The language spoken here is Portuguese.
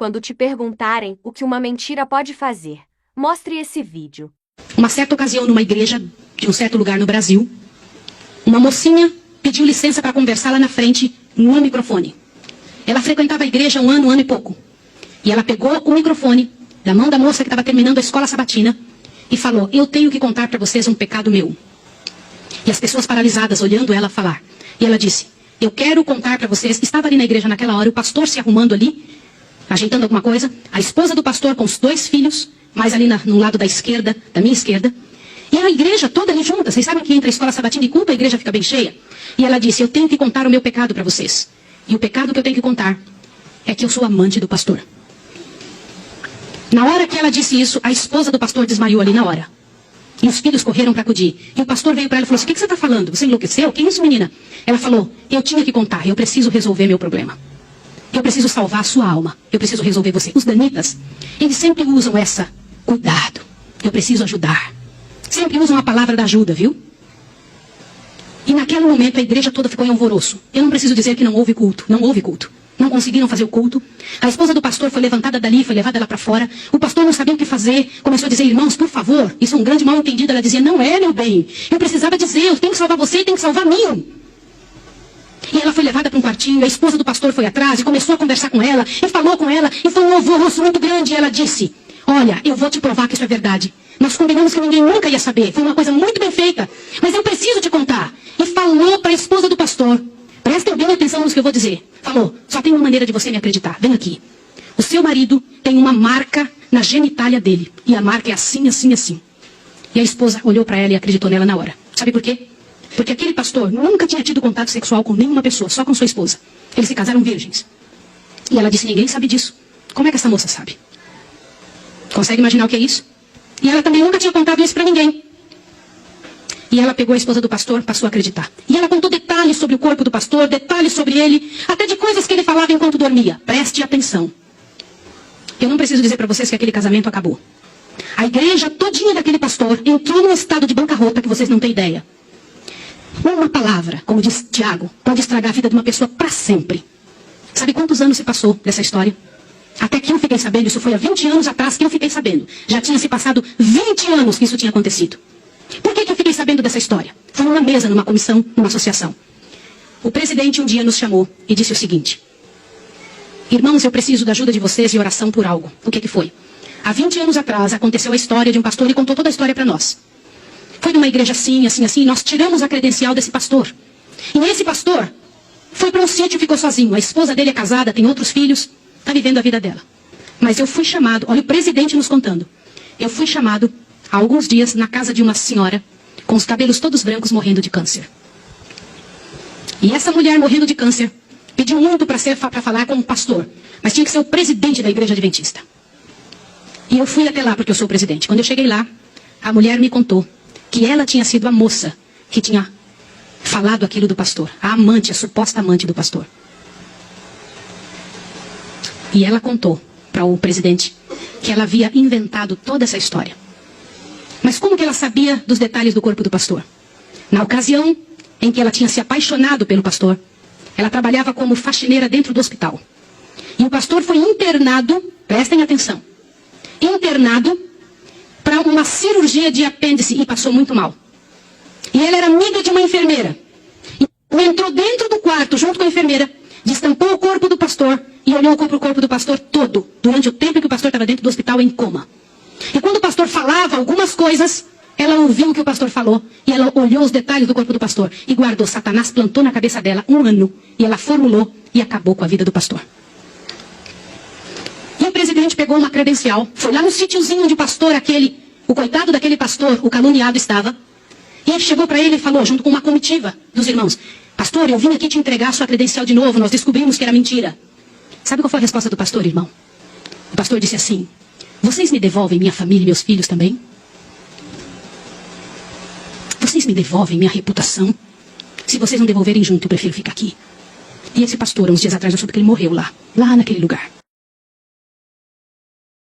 Quando te perguntarem o que uma mentira pode fazer, mostre esse vídeo. Uma certa ocasião, numa igreja de um certo lugar no Brasil, uma mocinha pediu licença para conversar lá na frente, no microfone. Ela frequentava a igreja um ano e pouco. E ela pegou o microfone da mão da moça que estava terminando a escola sabatina e falou: eu tenho que contar para vocês um pecado meu. E as pessoas paralisadas olhando ela falar. E ela disse: eu quero contar para vocês. Estava ali na igreja naquela hora, o pastor se arrumando ali, ajeitando alguma coisa, a esposa do pastor com os 2 filhos, mais ali no lado da esquerda, da minha esquerda, e a igreja toda ali junta. Vocês sabem que entre a escola sabatina e culto a igreja fica bem cheia. E ela disse: eu tenho que contar o meu pecado para vocês. E o pecado que eu tenho que contar é que eu sou amante do pastor. Na hora que ela disse isso, a esposa do pastor desmaiou ali na hora. E os filhos correram para acudir. E o pastor veio para ela e falou assim: o que você está falando? Você enlouqueceu? Que isso, menina? Ela falou: eu tinha que contar, eu preciso resolver meu problema. Eu preciso salvar a sua alma. Eu preciso resolver você. Os danitas, eles sempre usam essa: cuidado, eu preciso ajudar. Sempre usam a palavra da ajuda, viu? E naquele momento a igreja toda ficou em alvoroço. Eu não preciso dizer que não houve culto. Não houve culto. Não conseguiram fazer o culto. A esposa do pastor foi levantada dali, foi levada lá para fora. O pastor não sabia o que fazer. Começou a dizer: irmãos, por favor. Isso é um grande mal entendido. Ela dizia: não é, meu bem. Eu precisava dizer, eu tenho que salvar você e tenho que salvar mim. E ela foi levada para um quartinho. A esposa do pastor foi atrás e começou a conversar com ela. E falou com ela. E foi um alvoroço muito grande. E ela disse: olha, eu vou te provar que isso é verdade. Nós combinamos que ninguém nunca ia saber. Foi uma coisa muito bem feita. Mas eu preciso te contar. E falou para a esposa do pastor. Prestem bem atenção no que eu vou dizer. Falou: só tem uma maneira de você me acreditar. Vem aqui. O seu marido tem uma marca na genitália dele. E a marca é assim, assim, assim. E a esposa olhou para ela e acreditou nela na hora. Sabe por quê? Porque aquele pastor nunca tinha tido contato sexual com nenhuma pessoa, só com sua esposa. Eles se casaram virgens. E ela disse: ninguém sabe disso. Como é que essa moça sabe? Consegue imaginar o que é isso? E ela também nunca tinha contado isso para ninguém. E ela pegou a esposa do pastor, passou a acreditar. E ela contou detalhes sobre o corpo do pastor, detalhes sobre ele, até de coisas que ele falava enquanto dormia. Preste atenção. Eu não preciso dizer para vocês que aquele casamento acabou. A igreja todinha daquele pastor entrou num estado de bancarrota que vocês não têm ideia. Uma palavra, como diz Tiago, pode estragar a vida de uma pessoa para sempre. Sabe quantos anos se passou dessa história? Até que eu fiquei sabendo, isso foi há 20 anos atrás que eu fiquei sabendo. Já tinha se passado 20 anos que isso tinha acontecido. Por que eu fiquei sabendo dessa história? Foi numa mesa, numa comissão, numa associação. O presidente um dia nos chamou e disse o seguinte: irmãos, eu preciso da ajuda de vocês e oração por algo. O que foi? Há 20 anos atrás aconteceu a história de um pastor e contou toda a história para nós. Foi numa igreja assim, assim, assim, e nós tiramos a credencial desse pastor. E esse pastor foi para um sítio e ficou sozinho. A esposa dele é casada, tem outros filhos, está vivendo a vida dela. Mas eu fui chamado, olha o presidente nos contando. Eu fui chamado há alguns dias na casa de uma senhora com os cabelos todos brancos morrendo de câncer. E essa mulher morrendo de câncer pediu muito para falar com um pastor, mas tinha que ser o presidente da igreja adventista. E eu fui até lá porque eu sou o presidente. Quando eu cheguei lá, a mulher me contou que ela tinha sido a moça que tinha falado aquilo do pastor. A amante, a suposta amante do pastor. E ela contou para o presidente que ela havia inventado toda essa história. Mas como que ela sabia dos detalhes do corpo do pastor? Na ocasião em que ela tinha se apaixonado pelo pastor, ela trabalhava como faxineira dentro do hospital. E o pastor foi internado, prestem atenção, internado para uma cirurgia de apêndice e passou muito mal. E ela era amiga de uma enfermeira. E entrou dentro do quarto junto com a enfermeira, destampou o corpo do pastor e olhou para o corpo do pastor todo, durante o tempo que o pastor estava dentro do hospital em coma. E quando o pastor falava algumas coisas, ela ouviu o que o pastor falou e ela olhou os detalhes do corpo do pastor e guardou. Satanás plantou na cabeça dela 1 ano e ela formulou e acabou com a vida do pastor. E o presidente pegou uma credencial, foi lá no sítiozinho de pastor aquele, o coitado daquele pastor, o caluniado estava, e ele chegou para ele e falou, junto com uma comitiva dos irmãos: pastor, eu vim aqui te entregar a sua credencial de novo, nós descobrimos que era mentira. Sabe qual foi a resposta do pastor, irmão? O pastor disse assim: vocês me devolvem minha família e meus filhos também? Vocês me devolvem minha reputação? Se vocês não devolverem junto, eu prefiro ficar aqui. E esse pastor, uns dias atrás, eu soube que ele morreu lá naquele lugar.